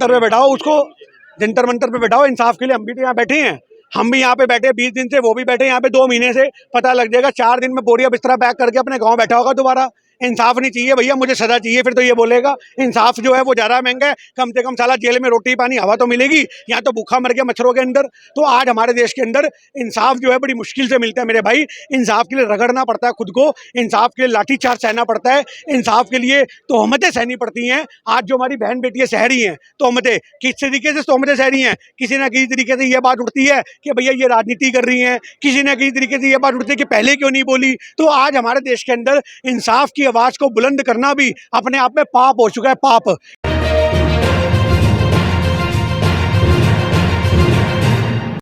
मंतर पे बैठाओ उसको, जंतर मंतर पे बैठाओ। इंसाफ के लिए हम भी तो यहाँ बैठे हैं, हम भी यहाँ पे बैठे 20 दिन से, वो भी बैठे यहाँ पे 2 महीने से। पता लग जाएगा 4 दिन में बोरिया बिस्तरा पैक करके अपने गांव बैठा होगा दोबारा। इंसाफ नहीं चाहिए भैया, मुझे सजा चाहिए, फिर तो ये बोलेगा। इंसाफ जो है वो ज्यादा महंगा है, कम से कम साला जेल में रोटी पानी हवा तो मिलेगी, यहाँ तो भूखा मर गया मच्छरों के अंदर। तो आज हमारे देश के अंदर इंसाफ जो है बड़ी मुश्किल से मिलता है मेरे भाई। इंसाफ के लिए रगड़ना पड़ता है खुद को, इंसाफ के लिए लाठीचार्ज सहना पड़ता है, इंसाफ के लिए तोहमतें सहनी पड़ती हैं। आज जो हमारी बहन बेटियां सह रही हैं तोहमतें, किस तरीके से तोहमतें सह रही हैं? किसी ना किसी तरीके से ये बात उठती है कि भैया ये राजनीति कर रही हैं, किसी ना किसी तरीके से ये बात उठती है कि पहले क्यों नहीं बोली। तो आज हमारे देश के अंदर इंसाफ की आवाज को बुलंद करना भी अपने आप में पाप हो चुका है, पाप।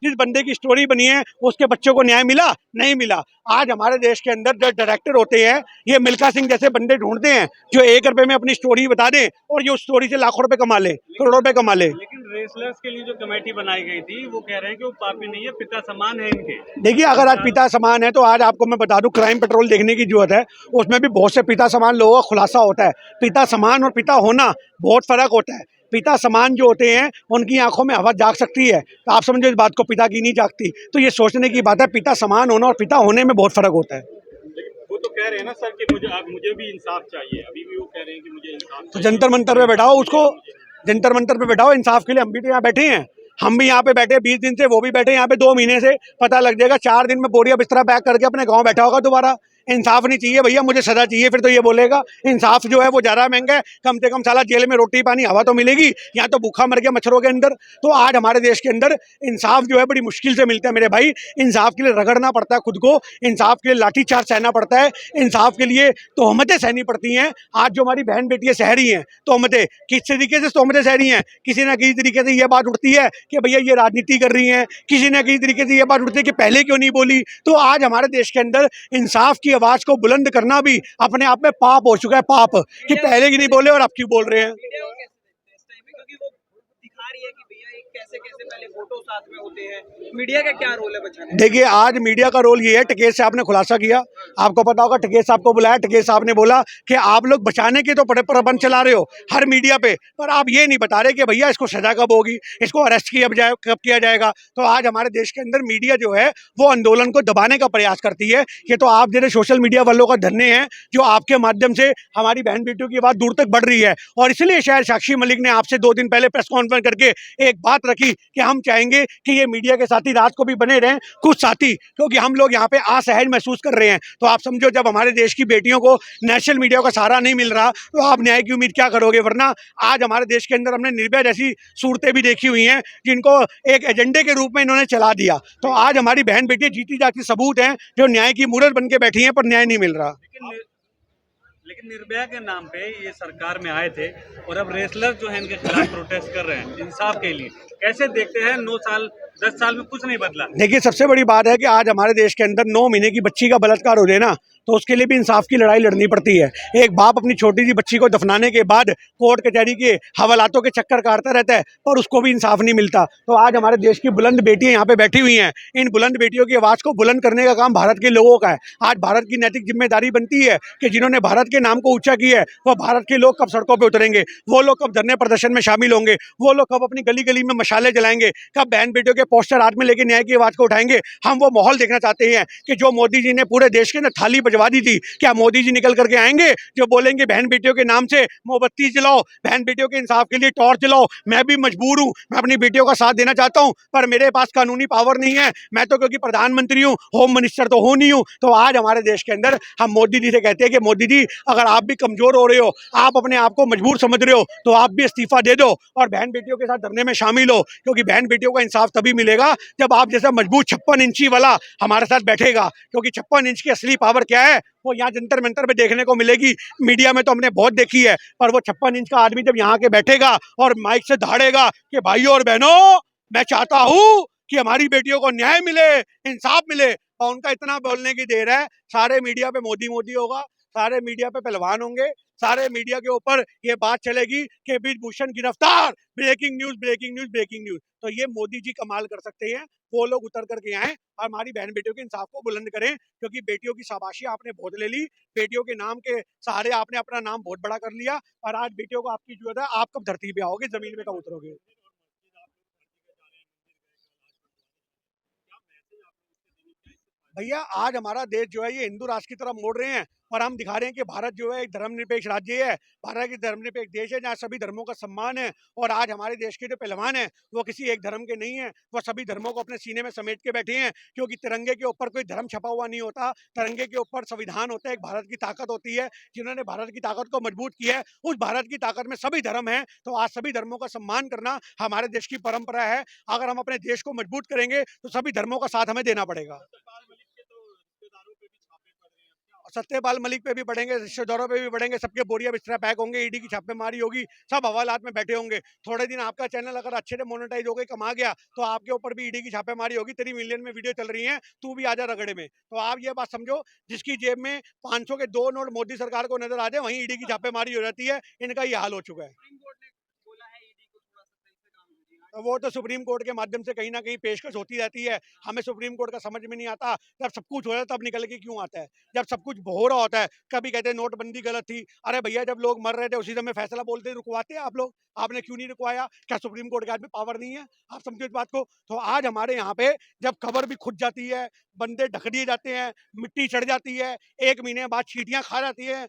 जिस बंदे की स्टोरी बनी है उसके बच्चों को न्याय मिला? नहीं मिला। आज हमारे देश के अंदर जो डायरेक्टर होते हैं ये मिल्खा सिंह जैसे बंदे ढूंढते हैं जो 1 रुपए में अपनी स्टोरी बता दें और ये उस स्टोरी से लाखों रुपए कमा ले, करोड़ों रुपए कमा ले। लेकिन रेसलर्स के लिए जो कमेटी बनाई गई थी वो कह रहे हैं कि वो पापी नहीं है, पिता समान है इनके। देखिए, अगर आज पिता समान है तो आज आपको मैं बता दूं क्राइम पेट्रोल देखने की जरूरत है, उसमें भी बहुत से पिता समान लोगों का खुलासा होता है। पिता समान और पिता होना बहुत फर्क होता है। पिता समान जो होते हैं उनकी आंखों में हवा जाग सकती है, तो आप समझो इस बात को, पिता की नहीं जागती। तो ये सोचने की बात है, पिता समान होना और पिता होने में बहुत फर्क होता है। वो तो कह रहे हैं ना सर कि मुझे भी इंसाफ चाहिए, अभी भी वो कह रहे हैं कि मुझे इंसाफ तो जंतर मंतर पे बैठाओ उसको, जंतर मंतर पे बैठाओ। इंसाफ के लिए हम भी तो यहाँ बैठे हैं, हम भी यहाँ पे बैठे 20 दिन से, वो भी बैठे यहाँ पे 2 महीने से। पता लग जाएगा 4 दिन में बोरिया बिस्तरा पैक करके अपने गांव बैठा होगा दोबारा। इंसाफ नहीं चाहिए भैया, मुझे सजा चाहिए, फिर तो ये बोलेगा। इंसाफ जो है वो ज्यादा महंगा है, कम से कम साला जेल में रोटी पानी हवा तो मिलेगी, यहाँ तो भूखा मर गया मच्छरों के अंदर। तो आज हमारे देश के अंदर इंसाफ जो है बड़ी मुश्किल से मिलता है मेरे भाई। इंसाफ के लिए रगड़ना पड़ता है खुद को, इंसाफ के लिए लाठीचार्ज सहना पड़ता है, इंसाफ के लिए तोहमतें सहनी पड़ती हैं। आज जो हमारी बहन बेटियां सह रही हैं तोहमतें, किस तरीके से तोहमतें सह रही हैं? किसी ना किसी तरीके से ये बात उठती है कि भैया ये राजनीति कर रही हैं, किसी ना किसी तरीके से ये बात उठती है कि पहले क्यों नहीं बोली। तो आज हमारे देश के अंदर इंसाफ की आवाज को बुलंद करना भी अपने आप में पाप हो चुका है, पाप। कि पहले की नहीं बोले और अब क्यों बोल रहे हैं। कैसे कैसे पहले फोटो साथ में होते हैं, मीडिया का क्या रोल है बचाने? देखिए, आज मीडिया का रोल ये है, टिकेत साहब ने खुलासा किया, आपको पता होगा, टिकेत साहब को बुलाया, टिकेत साहब ने बोला कि आप लोग बचाने के तो बड़े प्रबंध चला रहे हो हर मीडिया पे, पर आप ये नहीं बता रहे कि भैया इसको सजा कब होगी, इसको अरेस्ट कब किया जाएगा। तो आज हमारे देश के अंदर मीडिया जो है वो आंदोलन को दबाने का प्रयास करती है। ये तो आप जैसे सोशल मीडिया वालों का धन्य है जो आपके माध्यम से हमारी बहन बेटियों की बात दूर तक बढ़ रही है। और इसलिए शायद साक्षी मलिक ने आपसे 2 दिन पहले प्रेस कॉन्फ्रेंस करके एक बात रखी कि हम चाहेंगे कि ये मीडिया के साथी रात को भी बने रहें कुछ साथी, क्योंकि हम लोग यहाँ पे असहज महसूस कर रहे हैं। तो आप समझो, जब हमारे देश की बेटियों को नेशनल मीडिया का सहारा नहीं मिल रहा तो आप न्याय की उम्मीद क्या करोगे। वरना आज हमारे देश के अंदर हमने निर्भया जैसी सूरतें भी देखी हुई हैं जिनको एक एजेंडे के रूप में इन्होंने चला दिया। तो आज हमारी बहन बेटी जीती जाती सबूत हैं जो न्याय की मूरत बन के बैठी हैं, पर न्याय नहीं मिल रहा। लेकिन निर्भया के नाम पे ये सरकार में आए थे और अब रेसलर जो है इनके खिलाफ प्रोटेस्ट कर रहे हैं इंसाफ के लिए। कैसे देखते हैं 9 साल 10 साल में कुछ नहीं बदला? देखिए, सबसे बड़ी बात है कि आज हमारे देश के अंदर 9 महीने की बच्ची का बलात्कार हो जाए ना, तो उसके लिए भी इंसाफ की लड़ाई लड़नी पड़ती है। एक बाप अपनी छोटी सी बच्ची को दफनाने के बाद कोर्ट कचहरी के हवालातों के चक्कर काटता रहता है, पर उसको भी इंसाफ नहीं मिलता। तो आज हमारे देश की बुलंद बेटियां यहाँ पे बैठी हुई हैं, इन बुलंद बेटियों की आवाज़ को बुलंद करने का काम भारत के लोगों का है। आज भारत की नैतिक जिम्मेदारी बनती है कि जिन्होंने भारत के नाम को ऊंचा किया है वो भारत के लोग कब सड़कों पर उतरेंगे, वो लोग कब धरने प्रदर्शन में शामिल होंगे, वो लोग कब अपनी गली गली में मशाले जलाएंगे, कब बहन बेटियों के पोस्टर हाथ में लेके न्याय की आवाज़ को उठाएंगे। हम वो माहौल देखना चाहते हैं कि जो मोदी जी ने पूरे देश के अंदर थाली बजवा दी थी, क्या मोदी जी निकल करके आएंगे जो बोलेंगे बहन बेटियों के नाम से मोमबत्ती जलाओ, बहन बेटियों के इंसाफ के लिए टॉर्च जलाओ। मैं भी मजबूर हूं, मैं अपनी बेटियों का साथ देना चाहता हूं, पर मेरे पास कानूनी पावर नहीं है। मैं तो क्योंकि प्रधानमंत्री हूं, होम मिनिस्टर तो हूं नहीं हूं। तो आज हमारे देश के अंदर हम मोदी जी से कहते हैं कि मोदी जी, अगर आप भी कमजोर हो रहे हो, आप अपने आप को मजबूर समझ रहे हो, तो आप भी इस्तीफा दे दो और बहन बेटियों के साथ धरने में शामिल हो। क्योंकि बहन बेटियों का इंसाफ तभी मिलेगा जब आप जैसा मजबूत 56 इंची वाला हमारे साथ बैठेगा। क्योंकि 56 इंच की असली पावर क्या है वो यहाँ जंतर मंतर पे देखने को मिलेगी। मीडिया में तो हमने बहुत देखी है, पर वो 56 इंच का आदमी जब यहाँ के बैठेगा और माइक से दहाड़ेगा कि भाइयों और बहनों, मैं चाहता हूँ कि हमारी बेटियों को न्याय मिले, इंसाफ मिले, और उनका इतना बोलने की देर है, सारे मीडिया पे मोदी मोदी होगा, सारे मीडिया पे पहलवान होंगे, सारे मीडिया के ऊपर ये बात चलेगी कि ब्रिजभूषण गिरफ्तार, breaking news, breaking news, breaking news. तो ये मोदी जी कमाल कर सकते हैं, वो लोग उतर करके आए और हमारी बहन बेटियों के इंसाफ को बुलंद करें, क्योंकि बेटियों की शाबाशी आपने बहुत ले ली, बेटियों के नाम के सहारे आपने अपना नाम बहुत बड़ा कर लिया, और आज बेटियों को आपकी जरूरत है। आप कब धरती पे आओगे, जमीन में कब उतरोगे? भैया आज हमारा देश जो है ये हिंदू राष्ट्र की तरफ मोड़ रहे हैं, और हम दिखा रहे हैं कि भारत जो है एक धर्मनिरपेक्ष राज्य है, भारत एक धर्मनिरपेक्ष देश है जहाँ सभी धर्मों का सम्मान है। और आज हमारे देश के जो पहलवान हैं वो किसी एक धर्म के नहीं है, वो सभी धर्मों को अपने सीने में समेट के बैठे हैं, क्योंकि तिरंगे के ऊपर कोई धर्म छपा हुआ नहीं होता, तिरंगे के ऊपर संविधान होता है, एक भारत की ताकत होती है, जिन्होंने भारत की ताकत को मजबूत किया है। उस भारत की ताकत में सभी धर्म हैं, तो आज सभी धर्मों का सम्मान करना हमारे देश की परंपरा है। अगर हम अपने देश को मजबूत करेंगे तो सभी धर्मों का साथ हमें देना पड़ेगा। सत्यपाल मलिक पे भी पड़ेंगे, रिश्तेदारों पे भी पड़ेंगे, सबके बोरिया बिस्तरा पैक होंगे, ईडी की छापेमारी होगी, सब हवालात में बैठे होंगे। थोड़े दिन आपका चैनल अगर अच्छे से मोनेटाइज हो गए, कमा गया, तो आपके ऊपर भी ईडी की छापेमारी होगी, तेरी मिलियन में वीडियो चल रही है, तू भी आजा रगड़े में। तो आप ये बात समझो, जिसकी जेब में 500 के 2 नोट मोदी सरकार को नजर आ जाए, वहीं ईडी की छापेमारी हो जाती है। इनका ये हाल हो चुका है। सुप्रीम कोर्ट ने बोला है ईडी को थोड़ा सा सही से काम कीजिए। तो वो तो सुप्रीम कोर्ट के माध्यम से कहीं ना कहीं पेशकश होती रहती है। हमें सुप्रीम कोर्ट का समझ में नहीं आता, जब सब कुछ हो रहा है तब निकल के क्यों आता है, जब सब कुछ हो रहा होता है। कभी कहते हैं नोटबंदी गलत थी, अरे भैया जब लोग मर रहे थे उसी समय फैसला बोलते रुकवाते हैं आप लोग, आपने क्यों नहीं रुकवाया? क्या सुप्रीम कोर्ट के हाथ में पावर नहीं है? आप समझो इस बात को। तो आज हमारे यहाँ पे जब खबर भी खुद जाती है, बंदे ढक दिए जाते हैं, मिट्टी चढ़ जाती है, 1 महीने बाद चींटियां खा जाती है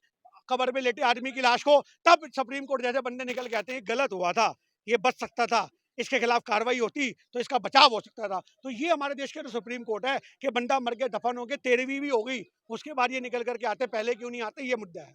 कब्र में लेटे आदमी की लाश को, तब सुप्रीम कोर्ट जैसे बंदे निकल के आते हैं गलत हुआ था, ये बच सकता था, इसके खिलाफ कार्रवाई होती तो इसका बचाव हो सकता था। तो ये हमारे देश के तो सुप्रीम कोर्ट है कि बंदा मर के दफन हो गए, 13वीं भी हो गई, उसके बाद ये निकल करके आते, पहले क्यों नहीं आते, ये मुद्दा है।